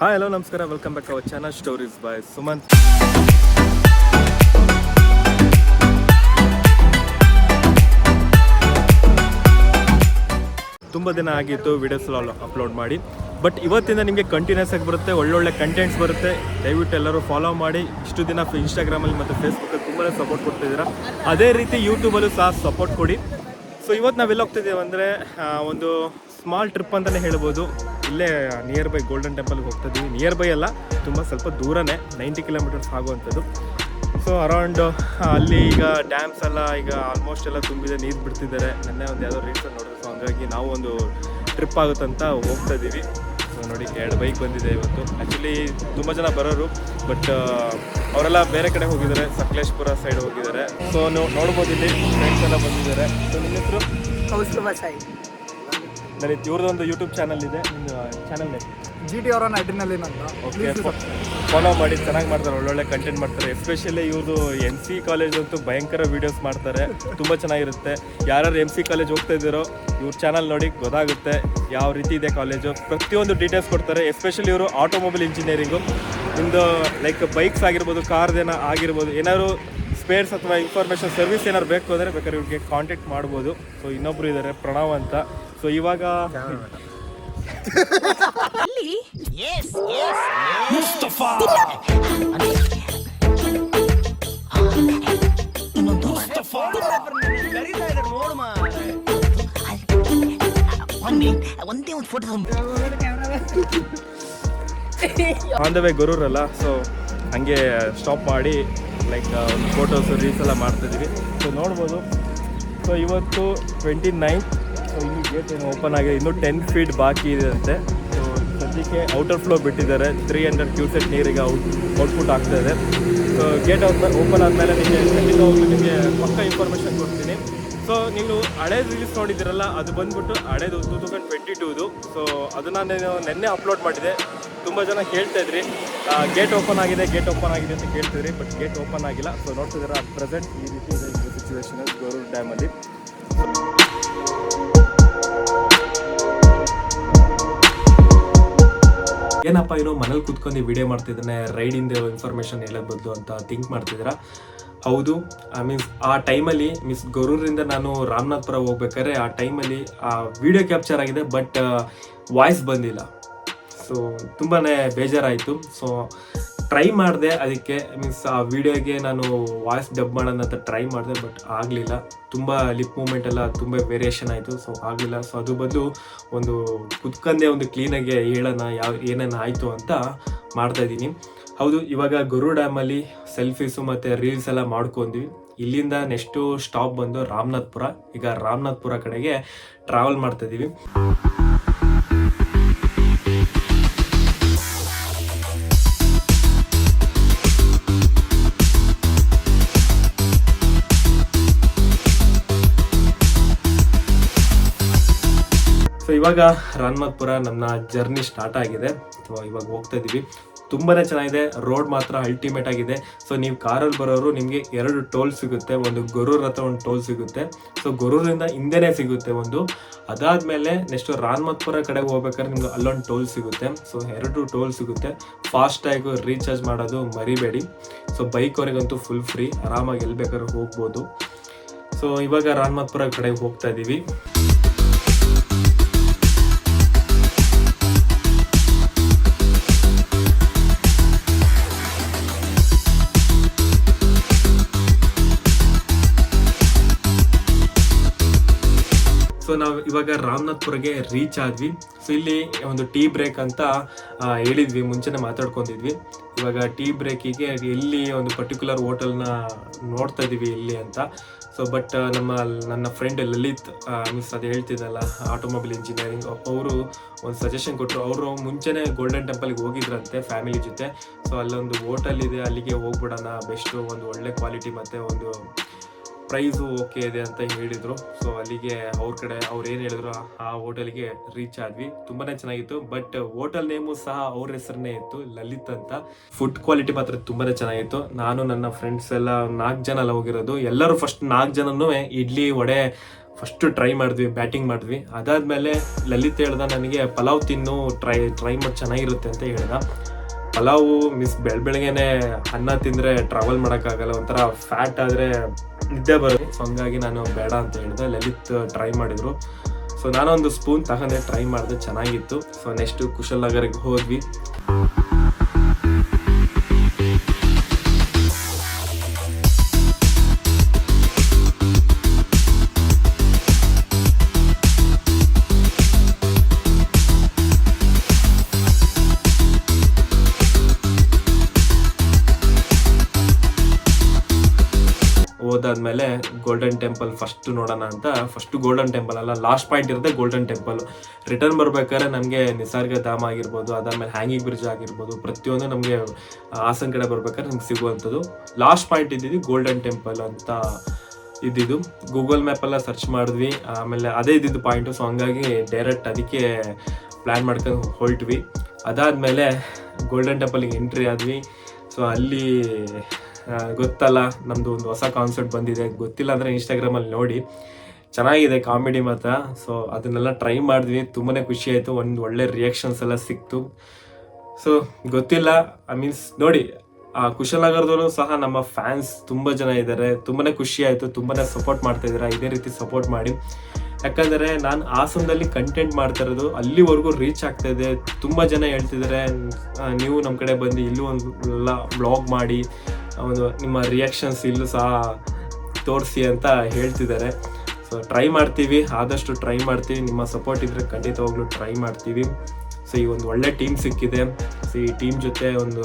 Hi hello ನಮಸ್ಕಾರ, welcome back our channel stories by Sumanth. ತುಂಬ ದಿನ ಆಗಿತ್ತು ವಿಡಿಯೋಸ್ ಅಪ್ಲೋಡ್ ಮಾಡಿ, ಬಟ್ ಇವತ್ತಿಂದ ನಿಮಗೆ ಕಂಟಿನ್ಯೂಸ್ ಆಗಿ ಬರುತ್ತೆ, ಒಳ್ಳೊಳ್ಳೆ ಕಂಟೆಂಟ್ಸ್ ಬರುತ್ತೆ. ದಯವಿಟ್ಟು ಎಲ್ಲರೂ ಫಾಲೋ ಮಾಡಿ. ಇಷ್ಟು ದಿನ ಇನ್ಸ್ಟಾಗ್ರಾಮಲ್ಲಿ ಮತ್ತು ಫೇಸ್ಬುಕ್ಕಲ್ಲಿ ತುಂಬಾ ಸಪೋರ್ಟ್ ಕೊಡ್ತಿದ್ದೀರಾ, ಅದೇ ರೀತಿ ಯೂಟ್ಯೂಬಲ್ಲೂ ಸಹ ಸಪೋರ್ಟ್ ಕೊಡಿ. ಸೊ ಇವತ್ತು ನಾವೆಲ್ಲ ಹೋಗ್ತಿದ್ದೀವಿ ಅಂದರೆ ಒಂದು ಸ್ಮಾಲ್ ಟ್ರಿಪ್ ಅಂತಲೇ ಹೇಳ್ಬೋದು. ಇಲ್ಲೇ ನಿಯರ್ ಬೈ ಗೋಲ್ಡನ್ ಟೆಂಪಲ್ಗೆ ಹೋಗ್ತಿದ್ದೀವಿ. ನಿಯರ್ ಬೈ ಅಲ್ಲ, ತುಂಬ ಸ್ವಲ್ಪ ದೂರನೇ, 90 ಕಿಲೋಮೀಟರ್ಸ್ ಆಗುವಂಥದ್ದು. ಸೊ ಅರೌಂಡ್ ಅಲ್ಲಿ ಈಗ ಡ್ಯಾಮ್ಸ್ ಎಲ್ಲ ಈಗ ಆಲ್ಮೋಸ್ಟ್ ಎಲ್ಲ ತುಂಬಿದೆ, ನೀರು ಬಿಡ್ತಿದ್ದಾರೆ. ನೆನ್ನೆ ಒಂದು ಯಾವುದೋ ರೀಲ್ಸಲ್ಲಿ ನೋಡಿದ್ರು. ಸೊ ಹಂಗಾಗಿ ನಾವು ಒಂದು ಟ್ರಿಪ್ ಆಗುತ್ತಂತ ಹೋಗ್ತಾ ಇದ್ದೀವಿ. ಸೊ ನೋಡಿ, 2 ಬೈಕ್ ಬಂದಿದೆ ಇವತ್ತು. ಆ್ಯಕ್ಚುಲಿ ತುಂಬ ಜನ ಬರೋರು, ಬಟ್ ಅವರೆಲ್ಲ ಬೇರೆ ಕಡೆ ಹೋಗಿದ್ದಾರೆ, ಸಕಲೇಶ್ಪುರ ಸೈಡ್ ಹೋಗಿದ್ದಾರೆ. ಸೊ ನೀವು ನೋಡ್ಬೋದು, ಇಲ್ಲಿ ಫ್ರೆಂಡ್ಸ್ ಎಲ್ಲ ಬಂದಿದ್ದಾರೆ. ಸೊ ನಿಮ್ಮ ಹೆಸರು? ಕೌಸ್ತುಭ ಸಾಯಿ. ಇವ್ರದ್ದೊಂದು ಯೂಟ್ಯೂಬ್ ಚಾನಲ್ ಇದೆ, ನಿಮ್ಮ ಚಾನಲ್ GT ಅವರ ಅಡ್ರಿನಲಿನ್ ಅಂತ. ಓಕೆ, ಫಾಲೋ ಮಾಡಿ. ಚೆನ್ನಾಗಿ ಮಾಡ್ತಾರೆ, ಒಳ್ಳೊಳ್ಳೆ ಕಂಟೆಂಟ್ ಮಾಡ್ತಾರೆ. ಎಸ್ಪೆಷಲಿ ಇವ್ರದ್ದು MC ಕಾಲೇಜ್ ಅಂತೂ ಭಯಂಕರ ವೀಡಿಯೋಸ್ ಮಾಡ್ತಾರೆ, ತುಂಬ ಚೆನ್ನಾಗಿರುತ್ತೆ. ಯಾರು MC ಕಾಲೇಜ್ ಹೋಗ್ತಾ ಇದ್ದೀರೋ ಇವ್ರ ಚಾನಲ್ ನೋಡಿ, ಗೊತ್ತಾಗುತ್ತೆ ಯಾವ ರೀತಿ ಇದೆ ಕಾಲೇಜು. ಪ್ರತಿಯೊಂದು ಡೀಟೇಲ್ಸ್ ಕೊಡ್ತಾರೆ. ಎಸ್ಪೆಷಲಿ ಇವರು ಆಟೋಮೊಬೈಲ್ ಇಂಜಿನಿಯರಿಂಗು, ನಿಮ್ಮದು ಲೈಕ್ ಬೈಕ್ಸ್ ಆಗಿರ್ಬೋದು, ಕಾರ್ದೇನ ಆಗಿರ್ಬೋದು, ಏನಾದ್ರು ಸ್ಪೇರ್ಸ್ ಅಥವಾ ಇನ್ಫಾರ್ಮೇಷನ್ ಸರ್ವಿಸ್ ಏನಾದ್ರು ಬೇಕು ಅಂದರೆ ಬೇಕಾದ್ರೆ ಇವ್ರಿಗೆ ಕಾಂಟ್ಯಾಕ್ಟ್ ಮಾಡ್ಬೋದು. ಸೊ ಇನ್ನೊಬ್ರು ಇದ್ದಾರೆ, ಪ್ರಣವ್ ಅಂತ. ಸೊ ಇವಾಗ ಆನ್ ದ ವೇ ಗೊರೂರಲ್ಲ, ಸೊ ಹಂಗೆ ಸ್ಟಾಪ್ ಮಾಡಿ ಲೈಕ್ ಒಂದು ಫೋಟೋಸು ರೀಲ್ಸ್ ಎಲ್ಲ ಮಾಡ್ತಾಯಿದ್ದೀವಿ. ಸೊ ನೋಡ್ಬೋದು. ಸೊ ಇವತ್ತು 29. ಸೊ ಇಲ್ಲಿ ಗೇಟ್ ಏನು ಓಪನ್ ಆಗಿದೆ, ಇನ್ನೂ 10 ಫೀಟ್ ಬಾಕಿ ಇದೆ ಅಂತೆ. ಸೊ ಸದ್ಯಕ್ಕೆ ಔಟರ್ ಫ್ಲೋ ಬಿಟ್ಟಿದ್ದಾರೆ, 300 ಕ್ಯೂಸೆಕ್ ನೀರಿಗೆ ಔಟ್ಪುಟ್ ಆಗ್ತಾಯಿದೆ. ಸೊ ಗೇಟ್ ಓಪನ್ ಆದಮೇಲೆ ನಿಮಗೆ ಪಕ್ಕ ಇನ್ಫಾರ್ಮೇಷನ್ ಕೊಡ್ತೀನಿ. ಸೊ ನೀವು ಹಳೇದು ರೀಲ್ಸ್ ನೋಡಿದ್ದೀರಲ್ಲ, ಅದು ಬಂದ್ಬಿಟ್ಟು ಹಳೇದು 2022. ಸೊ ಅದನ್ನು ನಾನು ನೆನ್ನೆ ಅಪ್ಲೋಡ್ ಮಾಡಿದೆ. ತುಂಬ ಜನ ಕೇಳ್ತಾಯಿದ್ರಿ, ಗೇಟ್ ಓಪನ್ ಆಗಿದೆ ಅಂತ ಕೇಳ್ತಿದ್ರಿ, ಬಟ್ ಗೇಟ್ ಓಪನ್ ಆಗಿಲ್ಲ. ಸೊ ನೋಡ್ತಿದ್ದೀರ, ಅಟ್ ಪ್ರೆಸೆಂಟ್ ಈ ರೀತಿ ಇದೆ ಸಿಚುವೇಶನ್ ಗೊರೂರು ಡ್ಯಾಮಲ್ಲಿ. ಏನಪ್ಪ ಇನ್ನು ಮನೇಲಿ ಕೂತ್ಕೊಂಡು ವಿಡಿಯೋ ಮಾಡ್ತಿದ್ದಾನೆ, ರೈಡಿಂದ ಇನ್ಫಾರ್ಮೇಷನ್ ಹೇಳೋದು ಬದಲು ಅಂತ ಥಿಂಕ್ ಮಾಡ್ತಿದ್ದೀರಾ. ಹೌದು, ಆ ಟೈಮಲ್ಲಿ ಗೊರೂರಿಂದ ನಾನು ರಾಮನಾಥ್ಪುರ ಹೋಗ್ಬೇಕಾದ್ರೆ ಆ ಟೈಮಲ್ಲಿ ಆ ವಿಡಿಯೋ ಕ್ಯಾಪ್ಚರ್ ಆಗಿದೆ, ಬಟ್ ವಾಯ್ಸ್ ಬಂದಿಲ್ಲ. ಸೊ ತುಂಬಾ ಬೇಜಾರಾಯಿತು. ಸೊ ಟ್ರೈ ಮಾಡಿದೆ, ಅದಕ್ಕೆ ಆ ವಿಡಿಯೋಗೆ ನಾನು ವಾಯ್ಸ್ ಡಬ್ ಮಾಡೋಣ ಅಂತ ಟ್ರೈ ಮಾಡಿದೆ, ಬಟ್ ಆಗಲಿಲ್ಲ. ತುಂಬ ಲಿಪ್ ಮೂಮೆಂಟ್ ಎಲ್ಲ ತುಂಬ ವೇರಿಯೇಷನ್ ಆಯಿತು. ಸೊ ಆಗಲಿಲ್ಲ. ಸೊ ಅದು ಬಂದು ಒಂದು ಕುತ್ಕಂದೇ ಒಂದು ಕ್ಲೀನಾಗಿ ಹೇಳೋಣ ಏನೇನು ಆಯಿತು ಅಂತ ಮಾಡ್ತಾಯಿದ್ದೀನಿ. ಹೌದು, ಇವಾಗ ಗೊರೂರು ಡ್ಯಾಮಲ್ಲಿ ಸೆಲ್ಫೀಸು ಮತ್ತು ರೀಲ್ಸ್ ಎಲ್ಲ ಮಾಡ್ಕೊಂಡ್ವಿ. ಇಲ್ಲಿಂದ ನೆಕ್ಸ್ಟು ಸ್ಟಾಪ್ ಬಂದು ರಾಮನಾಥ್ಪುರ. ಈಗ ರಾಮನಾಥ್ಪುರ ಕಡೆಗೆ ಟ್ರಾವೆಲ್ ಮಾಡ್ತಾಯಿದ್ದೀವಿ. ಸೊ ಇವಾಗ ರಾಮನಾಥ್ಪುರ ನನ್ನ ಜರ್ನಿ ಸ್ಟಾರ್ಟ್ ಆಗಿದೆ. ಸೊ ಇವಾಗ ಹೋಗ್ತಾ ಇದ್ದೀವಿ. ತುಂಬಾ ಚೆನ್ನಾಗಿದೆ, ರೋಡ್ ಮಾತ್ರ ಅಲ್ಟಿಮೇಟ್ ಆಗಿದೆ. ಸೊ ನೀವು ಕಾರಲ್ಲಿ ಬರೋರು ನಿಮಗೆ 2 ಟೋಲ್ ಸಿಗುತ್ತೆ. ಒಂದು ಗೊರೂರು ಹತ್ರ ಒಂದು ಟೋಲ್ ಸಿಗುತ್ತೆ. ಸೊ ಗೊರೂರಿಂದ ಹಿಂದೆನೇ ಸಿಗುತ್ತೆ ಒಂದು. ಅದಾದಮೇಲೆ ನೆಕ್ಸ್ಟ್ ರಾಮನಾಥ್ಪುರ ಕಡೆಗೆ ಹೋಗ್ಬೇಕಾದ್ರೆ ನಿಮ್ಗೆ ಅಲ್ಲೊಂದು ಟೋಲ್ ಸಿಗುತ್ತೆ. ಸೊ 2 ಟೋಲ್ ಸಿಗುತ್ತೆ. ಫಾಸ್ಟಾಗಿ ರೀಚಾರ್ಜ್ ಮಾಡೋದು ಮರಿಬೇಡಿ. ಸೊ ಬೈಕ್ವರೆಗಂತೂ ಫುಲ್ ಫ್ರೀ, ಆರಾಮಾಗಿ ಎಲ್ಲಿ ಬೇಕಾದ್ರೂ ಹೋಗ್ಬೋದು. ಸೊ ಇವಾಗ ರಾಮನಾಥ್ಪುರ ಕಡೆಗೆ ಹೋಗ್ತಾ ಇದ್ದೀವಿ. ಸೊ ನಾವು ಇವಾಗ ರಾಮನಾಥ್ಪುರಗೆ ರೀಚ್ ಆದ್ವಿ. ಸೊ ಇಲ್ಲಿ ಒಂದು ಟೀ ಬ್ರೇಕ್ ಅಂತ ಹೇಳಿದ್ವಿ, ಮುಂಚೆನೇ ಮಾತಾಡ್ಕೊಂಡಿದ್ವಿ. ಇವಾಗ ಟೀ ಬ್ರೇಕಿಗೆ ಎಲ್ಲಿ ಒಂದು ಪರ್ಟಿಕ್ಯುಲರ್ ಹೋಟೆಲ್ನ ನೋಡ್ತಾ ಇದ್ದೀವಿ ಎಲ್ಲಿ ಅಂತ. ಸೊ ಬಟ್ ನನ್ನ ಫ್ರೆಂಡ್ ಲಲಿತ್ ಅದು ಹೇಳ್ತಿದ್ದಲ್ಲ, ಆಟೋಮೊಬೈಲ್ ಇಂಜಿನಿಯರಿಂಗ್, ಅವರು ಒಂದು ಸಜೆಷನ್ ಕೊಟ್ಟರು. ಅವರು ಮುಂಚೆನೇ ಗೋಲ್ಡನ್ ಟೆಂಪಲ್ಗೆ ಹೋಗಿದ್ರಂತೆ ಫ್ಯಾಮಿಲಿ ಜೊತೆ. ಸೊ ಅಲ್ಲೊಂದು ಹೋಟೆಲ್ ಇದೆ, ಅಲ್ಲಿಗೆ ಹೋಗ್ಬಿಡೋಣ, ಬೆಸ್ಟು, ಒಂದು ಒಳ್ಳೆ ಕ್ವಾಲಿಟಿ ಮತ್ತು ಒಂದು ಪ್ರೈಸು ಓಕೆ ಇದೆ ಅಂತ ಹೇಳಿದರು. ಸೊ ಅಲ್ಲಿಗೆ ಅವ್ರು ಏನು ಹೇಳಿದ್ರು ಆ ಹೋಟೆಲ್ಗೆ ರೀಚ್ ಆದ್ವಿ. ತುಂಬಾ ಚೆನ್ನಾಗಿತ್ತು. ಬಟ್ ಹೋಟೆಲ್ ನೇಮು ಸಹ ಅವ್ರ ಹೆಸರನ್ನೇ ಇತ್ತು, ಲಲಿತ್ ಅಂತ. ಫುಡ್ ಕ್ವಾಲಿಟಿ ಮಾತ್ರ ತುಂಬಾ ಚೆನ್ನಾಗಿತ್ತು. ನಾನು ನನ್ನ ಫ್ರೆಂಡ್ಸ್ ಎಲ್ಲ 4 ಜನ ಎಲ್ಲ ಹೋಗಿರೋದು. ಎಲ್ಲರೂ ಫಸ್ಟ್ 4 ಜನನೂ ಇಡ್ಲಿ ವಡೆ ಫಸ್ಟು ಟ್ರೈ ಮಾಡಿದ್ವಿ, ಬ್ಯಾಟಿಂಗ್ ಮಾಡಿದ್ವಿ. ಅದಾದಮೇಲೆ ಲಲಿತ್ ಹೇಳ್ದ ನನಗೆ ಪಲಾವ್ ತಿನ್ನು, ಟ್ರೈ ಮಾಡಿ ಚೆನ್ನಾಗಿರುತ್ತೆ ಅಂತ ಹೇಳ್ದ. ಪಲಾವು ಬೆಳಗ್ಗೆನೆ ಅನ್ನ ತಿಂದರೆ ಟ್ರಾವೆಲ್ ಮಾಡೋಕ್ಕಾಗಲ್ಲ, ಒಂಥರ ಫ್ಯಾಟ್ ಆದರೆ ನಿದ್ದೆ ಬರುತ್ತೆ. ಸೊ ಹಂಗಾಗಿ ನಾನು ಬೇಡ ಅಂತ ಹೇಳಿದೆ. ಲಲಿತ್ ಟ್ರೈ ಮಾಡಿದರು. ಸೊ ನಾನೊಂದು ಸ್ಪೂನ್ ತಗೊಂಡೆ, ಟ್ರೈ ಮಾಡಿದೆ, ಚೆನ್ನಾಗಿತ್ತು. ಸೊ ನೆಕ್ಸ್ಟು ಕುಶಲ್ ನಗರಿಗೆ ಹೋದ್ವಿ. ಹೋದಾದ್ಮೇಲೆ ಗೋಲ್ಡನ್ ಟೆಂಪಲ್ ಫಸ್ಟ್ ನೋಡೋಣ ಅಂತ, ಫಸ್ಟ್ ಗೋಲ್ಡನ್ ಟೆಂಪಲ್ ಅಲ್ಲ, ಲಾಸ್ಟ್ ಪಾಯಿಂಟ್ ಇರುತ್ತೆ ಗೋಲ್ಡನ್ ಟೆಂಪಲ್. ರಿಟರ್ನ್ ಬರ್ಬೇಕಾದ್ರೆ ನಮಗೆ ನಿಸರ್ಗ ಧಾಮ ಆಗಿರ್ಬೋದು, ಅದಾದ್ಮೇಲೆ ಹ್ಯಾಂಗಿಂಗ್ ಬ್ರಿಡ್ಜ್ ಆಗಿರ್ಬೋದು, ಪ್ರತಿಯೊಂದು ನಮಗೆ ಹಾಸನ ಕಡೆ ಬರ್ಬೇಕಾದ್ರೆ ನಮ್ಗೆ ಸಿಗುವಂಥದ್ದು. ಲಾಸ್ಟ್ ಪಾಯಿಂಟ್ ಇದ್ದಿದ್ದು ಗೋಲ್ಡನ್ ಟೆಂಪಲ್ ಅಂತ ಇದ್ದಿದ್ದು. ಗೂಗಲ್ ಮ್ಯಾಪೆಲ್ಲ ಸರ್ಚ್ ಮಾಡಿದ್ವಿ, ಆಮೇಲೆ ಅದೇ ಇದ್ದಿದ್ದು ಪಾಯಿಂಟು. ಸೊ ಹಂಗಾಗಿ ಡೈರೆಕ್ಟ್ ಅದಕ್ಕೆ ಪ್ಲ್ಯಾನ್ ಮಾಡ್ಕೊಂಡು ಹೊರಟ್ವಿ. ಅದಾದಮೇಲೆ ಗೋಲ್ಡನ್ ಟೆಂಪಲ್ಗೆ ಎಂಟ್ರಿ ಆದ್ವಿ. ಸೊ ಅಲ್ಲಿ ಗೊತ್ತಲ್ಲ, ನಮ್ಮದು ಒಂದು ಹೊಸ ಕಾನ್ಸೆಪ್ಟ್ ಬಂದಿದೆ, ಗೊತ್ತಿಲ್ಲ ಅಂದರೆ ಇನ್ಸ್ಟಾಗ್ರಾಮಲ್ಲಿ ನೋಡಿ, ಚೆನ್ನಾಗಿದೆ ಕಾಮಿಡಿ ಮಾತ್ರ. ಸೊ ಅದನ್ನೆಲ್ಲ ಟ್ರೈ ಮಾಡಿದ್ವಿ, ತುಂಬಾ ಖುಷಿ ಆಯಿತು, ಒಂದು ಒಳ್ಳೆ ರಿಯಾಕ್ಷನ್ಸ್ ಎಲ್ಲ ಸಿಕ್ತು. ಸೊ ಗೊತ್ತಿಲ್ಲ, ನೋಡಿ, ಆ ಕುಶಲನಗರದಲ್ಲೂ ಸಹ ನಮ್ಮ ಫ್ಯಾನ್ಸ್ ತುಂಬ ಜನ ಇದ್ದಾರೆ, ತುಂಬಾ ಖುಷಿ ಆಯಿತು, ತುಂಬಾ ಸಪೋರ್ಟ್ ಮಾಡ್ತಾ ಇದ್ದಾರೆ. ಇದೇ ರೀತಿ ಸಪೋರ್ಟ್ ಮಾಡಿ, ಯಾಕಂದರೆ ನಾನು ಹಾಸನದಲ್ಲಿ ಕಂಟೆಂಟ್ ಮಾಡ್ತಾ ಇರೋದು ಅಲ್ಲಿವರೆಗೂ ರೀಚ್ ಆಗ್ತಾ ಇದೆ. ತುಂಬ ಜನ ಹೇಳ್ತಿದ್ದಾರೆ, ನೀವು ನಮ್ಮ ಕಡೆ ಬಂದು ಇಲ್ಲೂ ಒಂದು ಎಲ್ಲ ಬ್ಲಾಗ್ ಮಾಡಿ, ಒಂದು ನಿಮ್ಮ ರಿಯಾಕ್ಷನ್ಸ್ ಇಲ್ಲೂ ಸಹ ತೋರಿಸಿ ಅಂತ ಹೇಳ್ತಿದ್ದಾರೆ. ಸೊ ಟ್ರೈ ಮಾಡ್ತೀವಿ, ಆದಷ್ಟು ಟ್ರೈ ಮಾಡ್ತೀವಿ. ನಿಮ್ಮ ಸಪೋರ್ಟ್ ಇದ್ದರೆ ಖಂಡಿತವಾಗ್ಲೂ ಟ್ರೈ ಮಾಡ್ತೀವಿ. ಸೊ ಈ ಒಂದು ಒಳ್ಳೆ ಟೀಮ್ ಸಿಕ್ಕಿದೆ. ಸೊ ಈ ಟೀಮ್ ಜೊತೆ ಒಂದು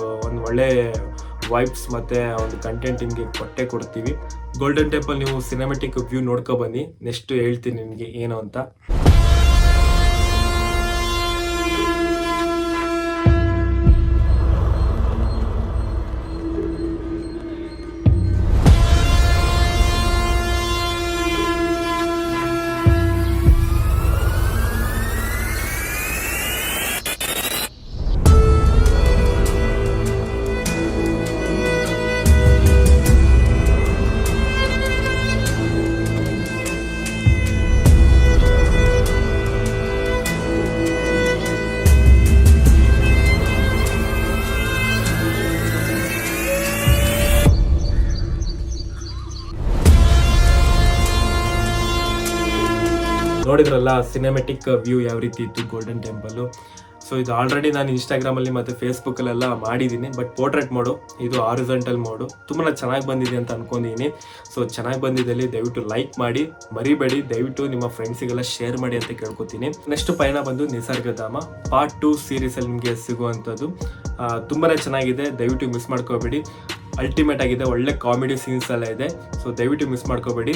ಒಳ್ಳೆ ವೈಬ್ಸ್ ಮತ್ತು ಒಂದು ಕಂಟೆಂಟ್ ನಿಮಗೆ ಕೊಡ್ತೀವಿ. ಗೋಲ್ಡನ್ ಟೆಂಪಲ್ ನೀವು ಸಿನಿಮ್ಯಾಟಿಕ್ ವ್ಯೂ ನೋಡ್ಕೊಬನ್ನಿ, ನೆಕ್ಸ್ಟ್ ಹೇಳ್ತೀನಿ ನಿಮಗೆ ಏನು ಅಂತ. ನೋಡಿದ್ರಲ್ಲ ಸಿನಿಮ್ಯಾಟಿಕ್ ವ್ಯೂ ಯಾವ ರೀತಿ ಇತ್ತು ಗೋಲ್ಡನ್ ಟೆಂಪಲ್ಲು. ಸೊ ಇದು ಆಲ್ರೆಡಿ ನಾನು ಇನ್ಸ್ಟಾಗ್ರಾಮಲ್ಲಿ ಮತ್ತು ಫೇಸ್ಬುಕ್ಕಲ್ಲೆಲ್ಲ ಮಾಡಿದ್ದೀನಿ, ಬಟ್ ಪೋರ್ಟ್ರೇಟ್ ಮೋಡು, ಇದು ಹಾರಿಜಾಂಟಲ್ ಮೋಡು. ತುಂಬಾ ಚೆನ್ನಾಗಿ ಬಂದಿದೆ ಅಂತ ಅನ್ಕೊಂಡಿದ್ದೀನಿ. ಸೊ ಚೆನ್ನಾಗಿ ಬಂದಿದ್ದಲ್ಲಿ ದಯವಿಟ್ಟು ಲೈಕ್ ಮಾಡಿ, ಮರಿಬೇಡಿ, ದಯವಿಟ್ಟು ನಿಮ್ಮ ಫ್ರೆಂಡ್ಸಿಗೆಲ್ಲ ಶೇರ್ ಮಾಡಿ ಅಂತ ಕೇಳ್ಕೊತೀನಿ. ನೆಕ್ಸ್ಟ್ ಪಯಣ ಬಂದು ನಿಸರ್ಗಧಾಮ ಪಾರ್ಟ್ 2 ಸೀರೀಸಲ್ಲಿ ನಿಮಗೆ ಸಿಗುವಂಥದ್ದು. ತುಂಬಾ ಚೆನ್ನಾಗಿದೆ, ದಯವಿಟ್ಟು ಮಿಸ್ ಮಾಡ್ಕೋಬೇಡಿ. ಅಲ್ಟಿಮೇಟ್ ಆಗಿದೆ, ಒಳ್ಳೆ ಕಾಮಿಡಿ ಸೀನ್ಸ್ ಎಲ್ಲ ಇದೆ. ಸೊ ದಯವಿಟ್ಟು ಮಿಸ್ ಮಾಡ್ಕೋಬೇಡಿ.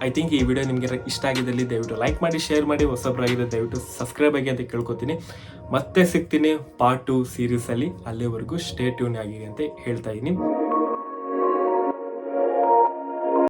ಐ ಥಿಂಕ್ ಈ ವಿಡಿಯೋ ನಿಮಗೆ ಇಷ್ಟ ಆಗಿದ್ದಲ್ಲಿ ದಯವಿಟ್ಟು ಲೈಕ್ ಮಾಡಿ, ಶೇರ್ ಮಾಡಿ, ಹೊಸಬ್ರಾಗಿದೆ ದಯವಿಟ್ಟು ಸಬ್ಸ್ಕ್ರೈಬ್ ಆಗಿ ಅಂತ ಕೇಳ್ಕೊತೀನಿ. ಮತ್ತೆ ಸಿಗ್ತೀನಿ ಪಾರ್ಟ್ 2 ಸೀರೀಸಲ್ಲಿ. ಅಲ್ಲಿವರೆಗೂ ಸ್ಟೇ ಟ್ಯೂನ್ ಆಗಿ ಅಂತ ಹೇಳ್ತಾ ಇದ್ದೀನಿ.